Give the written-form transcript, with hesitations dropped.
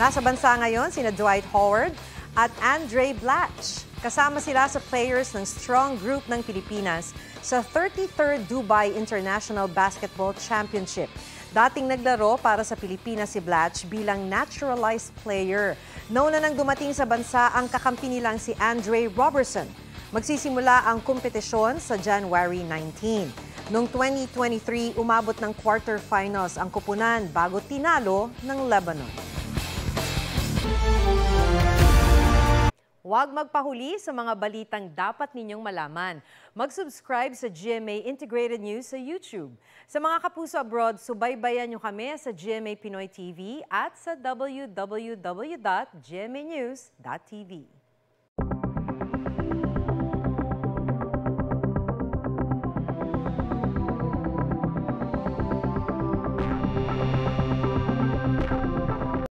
Nasa bansa ngayon sina Dwight Howard at Andre Blatch. Kasama sila sa players ng strong group ng Pilipinas sa 33rd Dubai International Basketball Championship. Dating naglaro para sa Pilipinas si Blatch bilang naturalized player. Nauna nang dumating sa bansa ang kakampi nilang si Andre Robertson. Magsisimula ang kompetisyon sa January 19. Noong 2023, umabot ng quarterfinals ang koponan bago tinalo ng Lebanon. Huwag magpahuli sa mga balitang dapat ninyong malaman. Mag-subscribe sa GMA Integrated News sa YouTube. Sa mga kapuso abroad, subaybayan nyo kami sa GMA Pinoy TV at sa www.gmanews.tv.